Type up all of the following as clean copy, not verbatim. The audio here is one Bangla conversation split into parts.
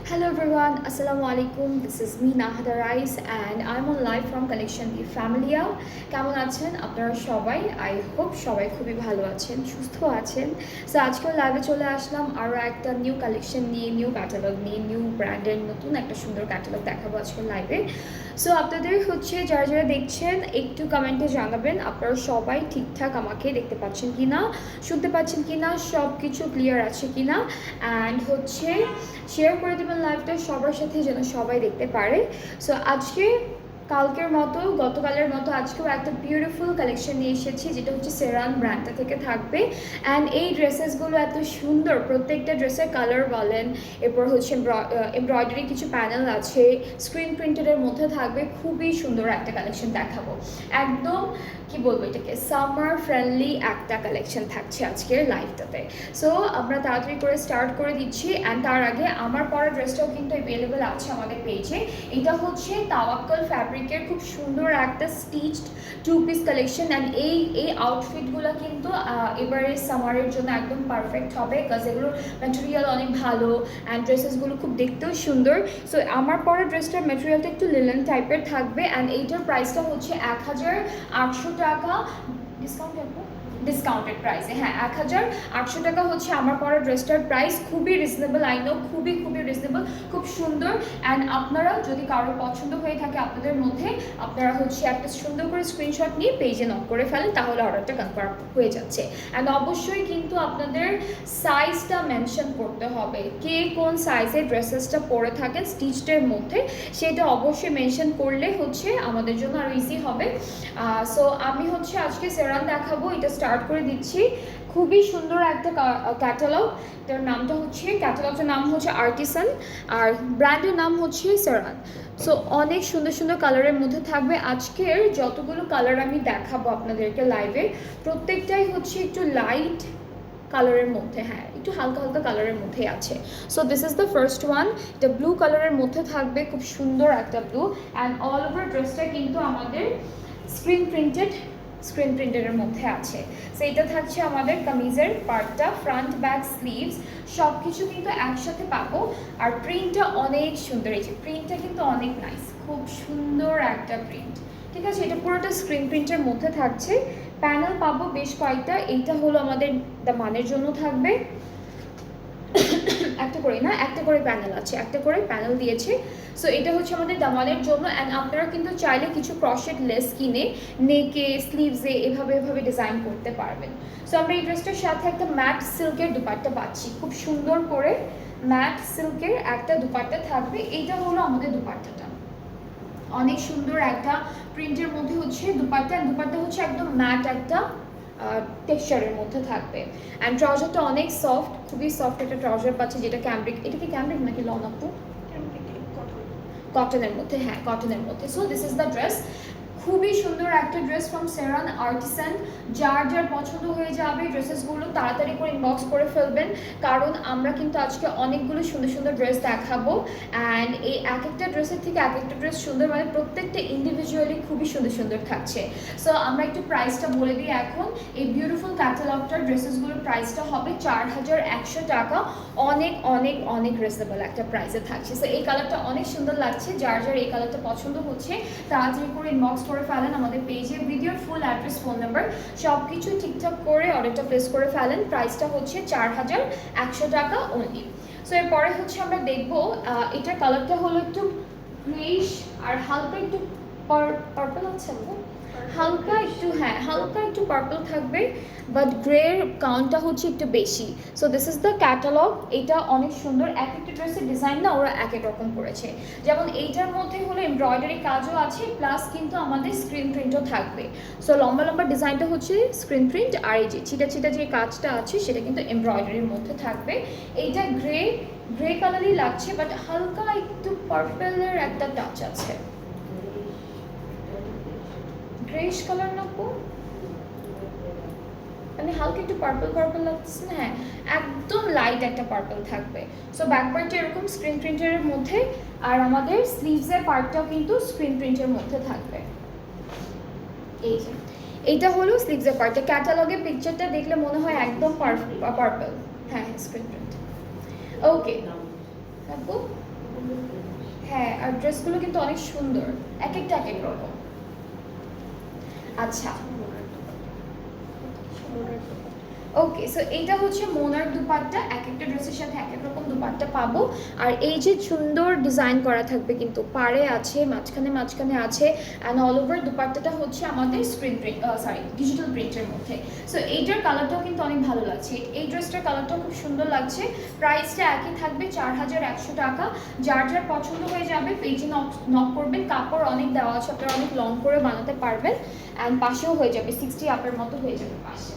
Hello everyone, Assalamu alaikum. This is me Nahada Rais and I'm on live from Collection the Familia. কেমন আছেন আপনারা সবাই? আই হোপ সবাই খুবই ভালো আছেন, সুস্থ আছেন। সো আজকেও লাইভে চলে আসলাম আরও একটা নিউ কালেকশন নিয়ে, নিউ ক্যাটালগ নিয়ে, নিউ ব্র্যান্ডের নতুন একটা সুন্দর ক্যাটালগ দেখাবো আজকে লাইভে। সো আপনাদের যারা যারা দেখছেন একটু কমেন্টে জানাবেন আপনারা সবাই ঠিকঠাক আমাকে দেখতে পাচ্ছেন কি না, শুনতে পাচ্ছেন কি না, সব কিছু ক্লিয়ার আছে কি না, অ্যান্ড শেয়ার করে দেবেন লাইভটা সবার সাথে যেন সবাই দেখতে পারে। সো আজকে কালকের মতো গতকালের মতো আজকেও একটা বিউটিফুল কালেকশন নিয়ে এসেছি, যেটা সেরান ব্র্যান্ডটা থেকে থাকবে। অ্যান্ড এই ড্রেসেসগুলো এত সুন্দর, প্রত্যেকটা ড্রেসের কালার বলেন, এরপর এমব্রয়ডারি কিছু প্যানেল আছে, স্ক্রিন প্রিন্টেডের মধ্যে থাকবে। খুবই সুন্দর একটা কালেকশন দেখাবো, একদম কি বলবো এটাকে, সামার ফ্রেন্ডলি একটা কালেকশন থাকছে আজকের লাইভটাতে। সো আমরা তাড়াতাড়ি করে স্টার্ট করে দিচ্ছি। অ্যান্ড তার আগে আমার পরা ড্রেসটাও কিন্তু অ্যাভেলেবেল আছে আমাদের পেজে। এটা তাওয়াক্কাল ফ্যাব্রিকের খুব সুন্দর একটা stitched two piece collection. And এই আউটফিটগুলো কিন্তু এবারে সামারের জন্য একদম পারফেক্ট হবে, বিকজ এগুলোর ম্যাটেরিয়াল অনেক ভালো অ্যান্ড ড্রেসেসগুলো খুব দেখতেও সুন্দর। সো আমার পরা ড্রেসটার ম্যাটেরিয়ালটা একটু লিলেন টাইপের থাকবে। অ্যান্ড এইটার প্রাইসটা 1800 টাকা। ডিসকাউন্টেড প্রাইসে, হ্যাঁ 1800 টাকা আমার পরা ড্রেসটার প্রাইস। খুবই রিজনেবল, আই নো, খুবই রিজনেবল, খুব সুন্দর। অ্যান্ড আপনারা যদি কারো পছন্দ হয়ে থাকে আপনাদের মধ্যে, আপনারা একটা সুন্দর করে স্ক্রিনশট নিয়ে পেজে নক করে ফেলেন, তাহলে অর্ডারটা কনফার্ম হয়ে যাচ্ছে। অ্যান্ড অবশ্যই কিন্তু আপনাদের সাইজটা মেনশন করতে হবে, কে কোন সাইজে ড্রেসেসটা পরে থাকেন স্টিচডের মধ্যে, সেটা অবশ্যই মেনশন করলে আমাদের জন্য আরও ইজি হবে। সো আমি আজকে সেরান দেখাবো, এটা স্টার্ট করে দিচ্ছি। খুবই সুন্দর একটা ক্যাটালগ, তার নামটা ক্যাটালগটার নাম আর্টিসান, আর ব্র্যান্ডের নাম সেরান। সো অনেক সুন্দর সুন্দর কালারের মধ্যে থাকবে। আজকের যতগুলো কালার আমি দেখাবো আপনাদেরকে লাইভে, প্রত্যেকটাই একটু লাইট কালারের মধ্যে, হ্যাঁ একটু হালকা হালকা কালারের মধ্যে আছে। So this is the first one. এটা ব্লু কালারের মধ্যে থাকবে, খুব সুন্দর একটা ব্লু। অ্যান্ড অল ওভার ড্রেসটা কিন্তু আমাদের স্ক্রিন প্রিন্টেডের মধ্যে আছে। সো এটা থাকছে আমাদের কামিজের পার্টটা, ফ্রন্ট ব্যাক স্লিভস সব কিছু কিন্তু একসাথে পাবো। আর প্রিন্টটা অনেক সুন্দর, এই যে প্রিন্টটা কিন্তু অনেক নাইস, খুব সুন্দর একটা প্রিন্ট। ঠিক আছে, এটা পুরোটা স্ক্রিন প্রিন্টের মধ্যে থাকছে। প্যানেল পাবো বেশ কয়েকটা, এইটা আমাদের দামানের জন্য থাকবে। একটা করে প্যানেল আছে, একটা করে প্যানেল দিয়েছে। সো এটা আমাদের দামানের জন্য। অ্যান্ড আপনারা কিন্তু চাইলে কিছু ক্রশেড লেস কিনে নেকে, স্লিভসে এভাবে ডিজাইন করতে পারবেন। সো আমরা এই ড্রেসটার সাথে একটা ম্যাট সিল্কের দুপাট্টা পাচ্ছি, খুব সুন্দর করে ম্যাট সিল্কের একটা দুপাট্টা থাকবে। এইটা আমাদের দুপাট্টাটা, অনেক সুন্দর একটা প্রিন্টের মধ্যে দুপাট্টা। দুপাট্টা একদম ম্যাট একটা টেক্সচারের মধ্যে থাকবে। অ্যান্ড ট্রাউজারটা অনেক সফট, খুবই সফট একটা ট্রাউজার পাচ্ছে, যেটা ক্যামব্রিক, এটা কি ক্যামব্রিক নাকি লন আপু? কটনের মধ্যে, হ্যাঁ কটনের মধ্যে। So this is the dress, খুবই সুন্দর একটা ড্রেস ফ্রম সেরান আর্টিসান। যার পছন্দ হয়ে যাবে ড্রেসেসগুলো তাড়াতাড়ি করে ইনবক্স করে ফেলবেন, কারণ আমরা কিন্তু আজকে অনেকগুলো সুন্দর সুন্দর ড্রেস দেখাবো। অ্যান্ড এই এক একটা ড্রেসের থেকে এক একটা ড্রেস সুন্দর, মানে প্রত্যেকটা ইন্ডিভিজুয়ালি খুবই সুন্দর সুন্দর থাকছে। সো আমরা একটু প্রাইসটা বলে দিই এখন। এই বিউটিফুল ক্যাটালগটার ড্রেসেসগুলোর প্রাইসটা হবে 4100 টাকা। অনেক অনেক অনেক রিজনেবল একটা প্রাইসে থাকছে। সো এই কালারটা অনেক সুন্দর লাগছে, যার এই কালারটা পছন্দ হচ্ছে তাড়াতাড়ি করে ইনবক্স করে ফেলেন আমাদের পেজে। ভিডিওর ফুল অ্যাড্রেস, ফোন নাম্বার সব কিছু ঠিকঠাক করে অর্ডারটা প্লেস করে ফেলেন। প্রাইসটা 4100 টাকা অনলি। সো এরপরে আমরা দেখবো, এটার কালারটা একটু গ্রেইশ আর হালকা একটু পার্পল আছে, হালকা একটু পার্পল থাকবে, বাট গ্রের কাউন্টটা একটু বেশি। So this is the catalogue. এটা অনেক সুন্দর, এক একটা ড্রেসের ডিজাইন না ওরা এক এক রকম করেছে। যেমন এইটার মধ্যে এমব্রয়ডারি কাজও আছে, প্লাস কিন্তু আমাদের স্ক্রিন প্রিন্টও থাকবে। সো লম্বা লম্বা ডিজাইনটা স্ক্রিন প্রিন্ট, আর এই যে ছিটা ছিটা যে কাজটা আছে সেটা কিন্তু এমব্রয়ডারির মধ্যে থাকবে। এইটা গ্রে কালারই লাগছে, বাট হালকা একটু পার্পলের একটা টাচ আছে। গ্রেইশ কালার না পো, মানে হালকা একটু পার্পল লাগছে না? হ্যাঁ একদম লাইট একটা পার্পল থাকবে। সো ব্যাক পার্টটা এরকম স্ক্রিন প্রিন্টের মধ্যে, আর আমাদের স্লিভসের পার্টটাও কিন্তু স্ক্রিন প্রিন্টের মধ্যে থাকবে। এই যে এইটা স্লিভসের পার্টটা, ক্যাটালগের পিকচারটা দেখলে মনে হয় একদম পার্পল। হ্যাঁ স্ক্রিন প্রিন্ট। ওকে আপু আর ড্রেসগুলো কিন্তু অনেক সুন্দর, এক একটা এক এক রকম। আচ্ছা ওকে, সো এইটা হচ্ছে মোনার দুপাট্টা, এক একটা ড্রেসের সাথে এক এক রকম দুপাট্টা পাবো। আর এই যে সুন্দর ডিজাইন করা থাকবে কিন্তু, পাড়ে আছে, মাঝখানে মাঝখানে আছে, অ্যান্ড অল ওভার দুপাট্টাটা হচ্ছে আমাদের স্ক্রিন প্রিন্ট, সরি ডিজিটাল প্রিন্টের মধ্যে। সো এইটার কালারটাও কিন্তু অনেক ভালো লাগছে, এই ড্রেসটার কালারটাও খুব সুন্দর লাগছে। প্রাইসটা একই থাকবে 4100 টাকা। যার যার পছন্দ হয়ে যাবে পেজে নক করবেন। কাপড় অনেক দেওয়া আছে, আপনারা অনেক লং করে বানাতে পারবেন, অ্যান্ড পাশেও হয়ে যাবে 60 আপের মতো হয়ে যাবে পাশে।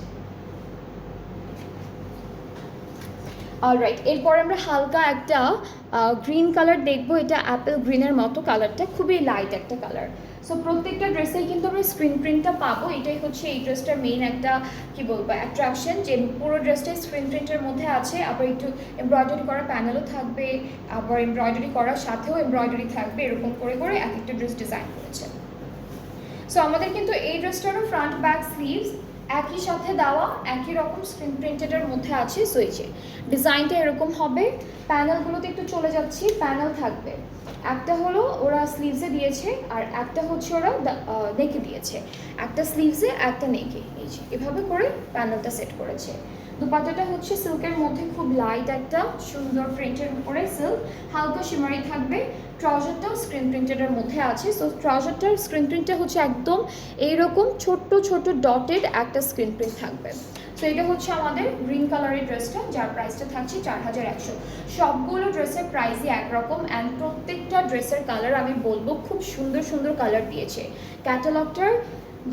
অলরাইট, এরপরে আমরা হালকা একটা গ্রিন কালার দেখবো, এটা অ্যাপেল গ্রিনের মতো কালারটা, খুবই লাইট একটা কালার। সো প্রত্যেকটা ড্রেসেই কিন্তু আমরা স্ক্রিন প্রিন্টটা পাবো, এটাই হচ্ছে এই ড্রেসটার মেইন একটা কি বলবো অ্যাট্রাকশন, যে পুরো ড্রেসটাই স্ক্রিন প্রিন্টের মধ্যে আছে, আবার একটু এমব্রয়ডারি করা প্যানেলও থাকবে, আবার এমব্রয়ডারি করার সাথেও এমব্রয়ডারি থাকবে, এরকম করে করে এক একটা ড্রেস ডিজাইন করেছে। সো আমাদের কিন্তু এই ড্রেসটারও ফ্রন্ট ব্যাক স্লিভস একই সাথে দেওয়া, একই রকম স্ক্রিন প্রিন্টেডের মধ্যে আছে। সো এই যে ডিজাইনটা এরকম হবে। প্যানেলগুলোতে একটু চলে যাচ্ছি, প্যানেল থাকবে, একটা হলো ওরা স্লিভসে দিয়েছে, আর একটা হচ্ছে ওরা নেকে দিয়েছে, একটা স্লিভসে একটা নেকে, এই যে এভাবে করে প্যানেলটা সেট করেছে। দুপাট্টাটা হচ্ছে সিল্কের মধ্যে, খুব লাইট একটা সুন্দর প্রিন্টের উপরে সিল্ক, হালকা শিমারি থাকবে। ট্রাউজারটাও স্ক্রিন প্রিন্টেডের মধ্যে আছে। সো ট্রাউজারটার স্ক্রিন প্রিন্টটা হচ্ছে একদম এইরকম ছোট্ট ছোট ডটেড একটা স্ক্রিন প্রিন্ট থাকবে। সো এটা হচ্ছে আমাদের গ্রিন কালারের ড্রেসটা, যার প্রাইসটা থাকছে 4100। সবগুলো ড্রেসের প্রাইসই একরকম, অ্যান্ড প্রত্যেকটা ড্রেসের কালার আমি বলবো খুব সুন্দর সুন্দর কালার দিয়েছে। ক্যাটালগটার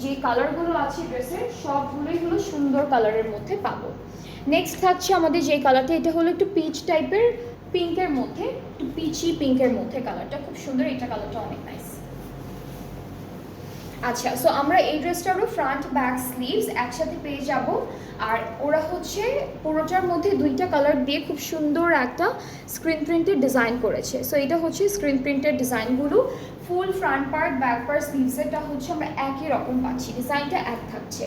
যে কালারগুলো আছে ড্রেসের সবগুলোই হলো সুন্দর কালারের মধ্যে পাবো। নেক্সট থাকছে আমাদের যে কালারটা, এটা হলো একটু পিচ টাইপের, পিঙ্কের মধ্যে, একটু পিচি পিঙ্কের মধ্যে কালারটা খুব সুন্দর, এটা কালারটা অনেক নাইস। আচ্ছা, সো আমরা এই ড্রেসটারও ফ্রন্ট ব্যাক স্লিভস একসাথে পেয়ে যাব। আর ওরা হচ্ছে পুরোটার মধ্যে দুইটা কালার দিয়ে খুব সুন্দর একটা স্ক্রিন প্রিন্টের ডিজাইন করেছে। সো এটা হচ্ছে স্ক্রিন প্রিন্টের ডিজাইনগুলো, full front part back part স্লিভসেরটা হচ্ছে আমরা একই রকম পাচ্ছি, ডিজাইনটা এক থাকছে।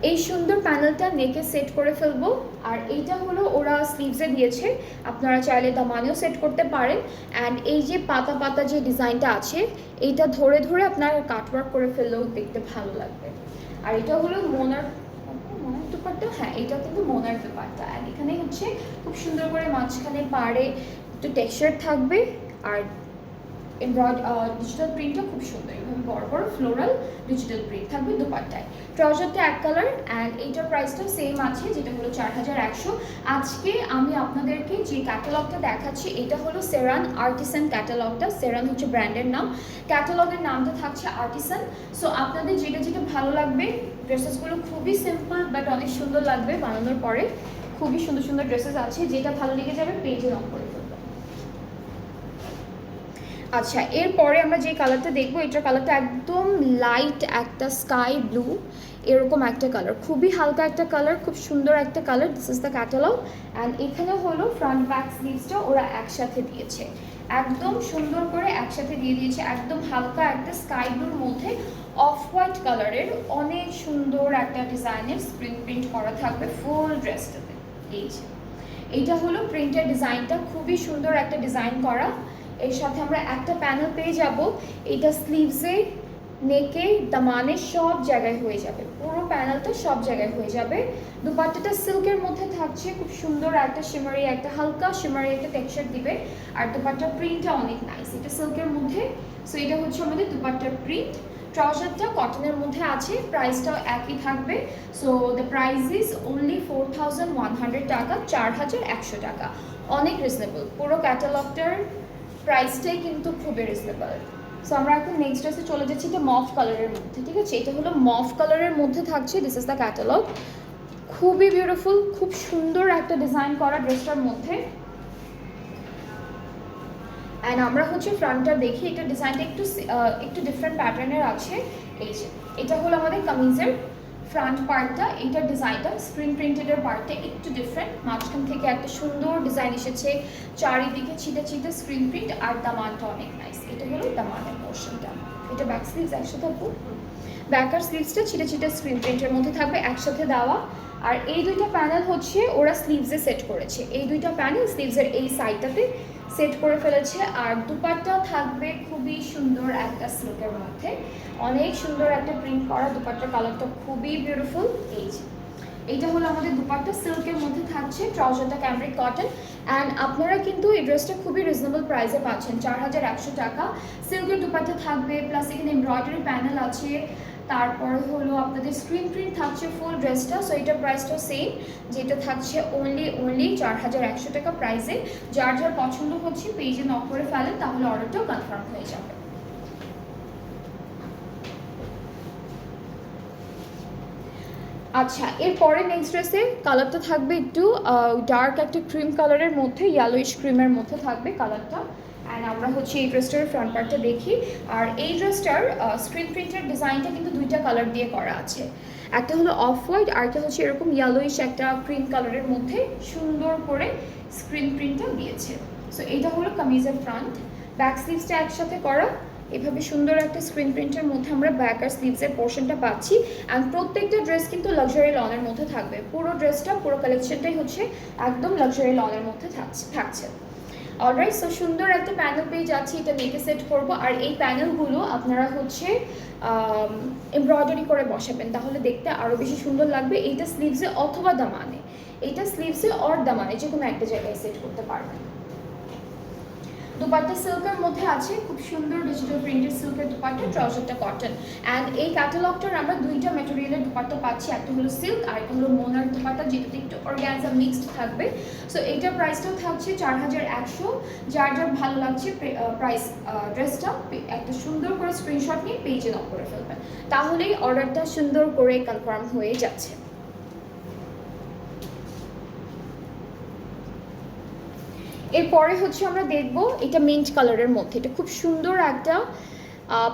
এই সুন্দর প্যানেলটা নেকে সেট করে ফেলবো। আর এইটা হলো ওরা স্লিভসে দিয়েছে, আপনারা চাইলে দামানেও সেট করতে পারেন। অ্যান্ড এই যে পাতা পাতা যে ডিজাইনটা আছে, এইটা ধরে ধরে আপনারা কাটওয়ার্ক করে ফেললেও দেখতে ভালো লাগবে। আর এটা হলো মোনার দুপাট্টা, হ্যাঁ এটা কিন্তু মোনার দুপাট্টা। অ্যান্ড এখানে হচ্ছে খুব সুন্দর করে মাঝখানে পাড়ে একটু টেক্সচার থাকবে, আর ডিজিটাল প্রিন্টটা খুব সুন্দর, এভাবে বড় বড় ফ্লোরাল ডিজিটাল প্রিন্ট থাকবে দুপাট্টায়। ট্রাউজারটা এক কালার, অ্যান্ড এইটার প্রাইসটাও সেম আছে, যেটা হলো 4100। আজকে আমি আপনাদেরকে যে ক্যাটালগটা দেখাচ্ছি এটা হলো সেরান আর্টিসান ক্যাটালগটা। সেরান হচ্ছে ব্র্যান্ডের নাম, ক্যাটালগের নামটা থাকছে আর্টিসান। সো আপনাদের যেটা যেটা ভালো লাগবে, ড্রেসেসগুলো খুবই সিম্পল বাট অনেক সুন্দর লাগবে বানানোর পরে, খুবই সুন্দর সুন্দর ড্রেসেস আছে, যেটা ভালো লেগে যাবে পেজে নক করে ফেলবে। আচ্ছা, এরপরে আমরা যে কালারটা দেখবো, এটার কালারটা একদম লাইট একটা স্কাই ব্লু, এরকম একটা কালার, খুবই হালকা একটা কালার, খুব সুন্দর একটা colour. This is the catalogue. And এখানে হলো ফ্রন্ট ব্যাক স্লিভসটা ওরা একসাথে দিয়েছে, একদম সুন্দর করে একসাথে দিয়ে দিয়েছে, একদম হালকা একটা স্কাই ব্লুর মধ্যে অফ হোয়াইট কালারের অনেক সুন্দর একটা ডিজাইনের স্ক্রিন প্রিন্ট করা থাকবে ফুল ড্রেসটাতে। এই যে এইটা হলো প্রিন্টের ডিজাইনটা, খুবই সুন্দর একটা ডিজাইন করা। এর সাথে আমরা একটা প্যানেল পেয়ে যাব, এটা স্লিভসে নেকে দামানে সব জায়গায় হয়ে যাবে, পুরো প্যানেলটা সব জায়গায় হয়ে যাবে। দুপাট্টাটা সিল্কের মধ্যে থাকছে, খুব সুন্দর একটা শিমারি, একটা হালকা শিমারি একটা টেক্সচার দিবে। আর দুপাট্টার প্রিন্টটা অনেক নাইস, এটা সিল্কের মধ্যে। সো এটা হচ্ছে আমাদের দুপাট্টার প্রিন্ট। ট্রাউজারটা কটনের মধ্যে আছে, প্রাইসটাও একই থাকবে। So the price is only 4100 টাকা, 4100 টাকা, অনেক রিজনেবল। পুরো ক্যাটালগটার প্রাইসটাই কিন্তু খুবই রিজনেবল। সো আমরা এখন নেক্সট ড্রেসে চলে যাচ্ছি, এটা মফ কালারের মধ্যে, ঠিক আছে? এটা হলো মফ কালারের মধ্যে থাকছে, দিস ইজ দ্য ক্যাটালগ। খুবই বিউটিফুল, খুব সুন্দর একটা ডিজাইন করা ড্রেসটার মধ্যে। অ্যান্ড আমরা হচ্ছে ফ্রন্টটা দেখি, এটা ডিজাইনটা একটু ডিফারেন্ট প্যাটার্নের আছে। এই যে এটা হলো আমাদের কামিজের ফ্রন্ট পার্টটা, এইটার ডিজাইনটা স্ক্রিন প্রিন্টেডের পার্টটা একটু ডিফারেন্ট, মাঝখান থেকে একটা সুন্দর ডিজাইন এসেছে, চারিদিকে ছিটে ছিটে স্ক্রিন প্রিন্ট, আর দামানটা অনেক নাইস। এটা হলো দামানের পোর্শনটা, এটা ব্যাক স্লিভস একসাথে থাকবো, ব্যাক আর স্লিভসটা ছিটে ছিটে স্ক্রিন প্রিন্টের মধ্যে থাকবে একসাথে দেওয়া। আর এই দুইটা প্যানেল হচ্ছে ওরা স্লিভসে সেট করেছে, এই দুইটা প্যানেল স্লিভসের এই সাইডটাতে সেট করে ফেলেছে। আর দুপাট্টা থাকবে খুবই সুন্দর একটা সিল্কের মধ্যে, অনেক সুন্দর একটা প্রিন্ট করা দুপাট্টার কালারটা খুবই বিউটিফুল। এই যে এইটা হলো আমাদের দুপাট্টা, সিল্কের মধ্যে থাকছে, ট্রাউজারটা ক্যামব্রিক কটন। অ্যান্ড আপনারা কিন্তু এই ড্রেসটা খুবই রিজনেবল প্রাইসে পাচ্ছেন, 4100 টাকা। সিল্কের দুপাট্টা থাকবে, প্লাস এখানে এমব্রয়ডারি প্যানেল আছে, তারপর হলো আপনাদের স্ক্রিন প্রিন্ট থাকছে ফুল ড্রেসটা। সো এটার প্রাইসটা সেম, যেটা থাকছে অনলি 4100 টাকা প্রাইসে। যার যার পছন্দ হচ্ছে পেজে নক করে ফেলেন, তাহলে অর্ডারটাও কনফার্ম হয়ে যাবে। আচ্ছা, এরপরে নেক্সট ড্রেসের কালারটা থাকবে একটু ডার্ক একটা ক্রিম কালারের মধ্যে, ইয়েলোইশ ক্রিমের মধ্যে থাকবে কালারটা। অ্যান্ড আমরা হচ্ছে এই ড্রেসটার ফ্রন্ট পার্টটা দেখি। আর এই ড্রেসটার স্ক্রিন প্রিন্টের ডিজাইনটা কিন্তু দুইটা কালার দিয়ে করা আছে, একটা হলো অফ হোয়াইট, আর একটা হচ্ছে এরকম ইয়েলোইশ একটা ক্রিম কালারের মধ্যে সুন্দর করে স্ক্রিন প্রিন্টটা দিয়েছে। সো এইটা হলো কামিজের ফ্রন্ট, ব্যাক স্লিভসটা একসাথে করা, এভাবে সুন্দর একটা স্ক্রিন প্রিন্টের মধ্যে আমরা ব্যাক আর স্লিভসের পোর্শনটা পাচ্ছি। অ্যান্ড প্রত্যেকটা ড্রেস কিন্তু লাক্সারি লনের মধ্যে থাকবে, পুরো ড্রেসটা পুরো কালেকশনটাই হচ্ছে একদম লাক্সারি লনের মধ্যে থাকছে। অলরাইট, সো সুন্দর একটা প্যানেল পেয়ে যাচ্ছি, এটা নেকে সেট করব। আর এই প্যানেলগুলো আপনারা হচ্ছে এমব্রয়ডারি করে বসাবেন, তাহলে দেখতে আরও বেশি সুন্দর লাগবে। এইটা স্লিভসে অথবা দামানে, এইটা স্লিভসে অর দামানে যে কোনো একটা জায়গায় সেট করতে পারবেন। দুপাট্টা সিল্কের মধ্যে আছে, খুব সুন্দর ডিজিটাল প্রিন্টেড সিল্কের দুপাট্টা, ট্রাউজারটা কটন। অ্যান্ড এই ক্যাটালগটার আমরা দুইটা ম্যাটেরিয়ালের দুপাট্টা পাচ্ছি, একটা হলো সিল্ক আর একটা হলো মোনার দুপাট্টা, যেটাতে একটু অর্গানজা মিক্সড থাকবে। সো এইটার প্রাইসটাও থাকছে 4100। যার যার ভালো লাগছে প্রাইস ড্রেসটা একটা সুন্দর করে স্ক্রিনশট নিয়ে পেজে নক করে ফেলবেন, তাহলেই অর্ডারটা সুন্দর করে কনফার্ম হয়ে যাচ্ছে। এরপরে হচ্ছে আমরা দেখব এটা মিন্ট কালারের মধ্যে, এটা খুব সুন্দর একটা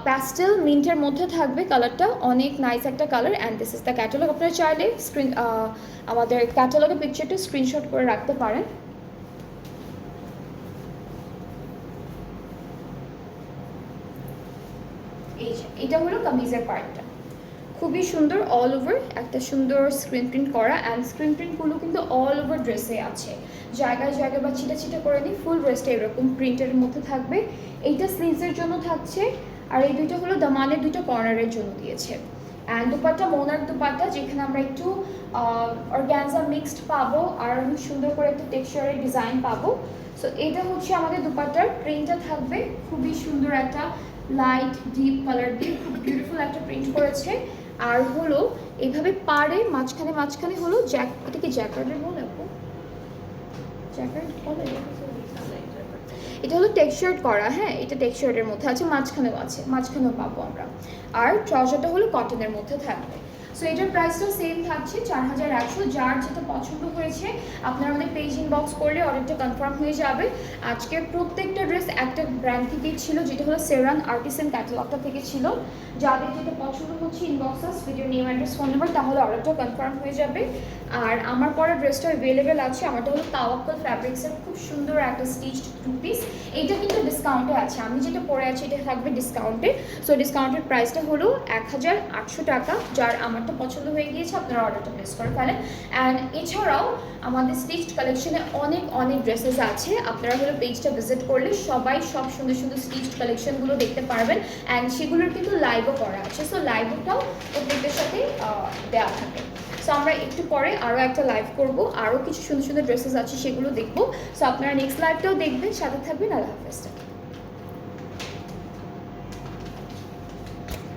প্যাস্টেল মিন্টের মধ্যে থাকবে, কালারটা অনেক নাইস একটা colour. And this is the catalogue. আপনারা চাইলে আমাদের ক্যাটালগের পিকচারটা স্ক্রিনশট করে রাখতে পারেন। এই যে এটা হলো কামিজের পার্টটা, খুবই সুন্দর অল ওভার একটা সুন্দর স্ক্রিন প্রিন্ট করা। অ্যান্ড স্ক্রিন প্রিন্টগুলো কিন্তু অল ওভার ড্রেসে আছে, জায়গায় জায়গায় বা ছিটা ছিটা করে নিই, ফুল ড্রেসটা এরকম প্রিন্টের মধ্যে থাকবে। এইটা স্লিভসের জন্য থাকছে, আর এই দুইটা হলো দামানের দুইটা কর্নারের জন্য দিয়েছে। অ্যান্ড দুপাট্টা মোনার দুপাট্টা, যেখানে আমরা একটু অর্গানজা মিক্সড পাবো আর অনেক সুন্দর করে একটা টেক্সচারের ডিজাইন পাবো। সো এটা হচ্ছে আমাদের দুপাট্টার প্রিন্টটা থাকবে, খুবই সুন্দর একটা লাইট ডিপ কালার দিয়ে খুব বিউটিফুল একটা প্রিন্ট করেছে। আর হলো এইভাবে পাড়ে মাঝখানে মাঝখানে হলো এটা কি জ্যাকার্ডের বলে আপু? জ্যাকার্ড বলে? এটা হলো টেক্সচার্ড করা, হ্যাঁ এটা টেক্সচার্ডের মধ্যে আছে, মাঝখানেও আছে, মাঝখানেও পাবো আমরা। আর ট্রাউজারটা হলো কটনের মধ্যে থাকবে। সো এটার প্রাইসটাও সেম থাকছে 4100। যার যেটা পছন্দ হয়েছে আপনারা আমাদের পেজ ইনবক্স করলে অর্ডারটা কনফার্ম হয়ে যাবে। আজকে প্রত্যেকটা ড্রেস একটা ব্র্যান্ড থেকেই ছিল, যেটা হলো সেরান আর্টিসান ক্যাটালগটা থেকে ছিল। যাদের যেটা পছন্দ হচ্ছে ইনবক্স আস video name address phone number, তাহলে অর্ডারটা কনফার্ম হয়ে যাবে। আর আমার পরে ড্রেসটা অ্যাভেলেবেল আছে, আমারটা হলো তাওয়াক্কুল ফ্যাব্রিক্সের খুব সুন্দর একটা স্টিচড টু পিস। এইটা কিন্তু ডিসকাউন্টে আছে, আমি যেটা পরে আছি এটা থাকবে ডিসকাউন্টে। সো ডিসকাউন্টের প্রাইসটা হলো 1800 টাকা। যার আমারটা পছন্দ হয়ে গিয়েছে আপনারা অর্ডারটা প্লেস করে ফেলেন। অ্যান্ড এছাড়াও আমাদের স্টিচড কালেকশনে অনেক ড্রেসেস আছে, আপনারা হলো পেজটা ভিজিট করলে সবাই সব সুন্দর সুন্দর স্টিচড কালেকশনগুলো দেখতে পারবেন। অ্যান্ড সেগুলোর কিন্তু লাইভও করা আছে, সো লাইভটাও প্রত্যেকটার সাথে দেওয়া থাকে। সো আমরা একটু পরে আরও একটা লাইভ করব, আরও কিছু সুন্দর সুন্দর ড্রেসেস আছে সেগুলো দেখবো। সো আপনারা নেক্সট লাইভটাও দেখবেন, সাথে থাকবেন। আল্লাহ হাফেজ।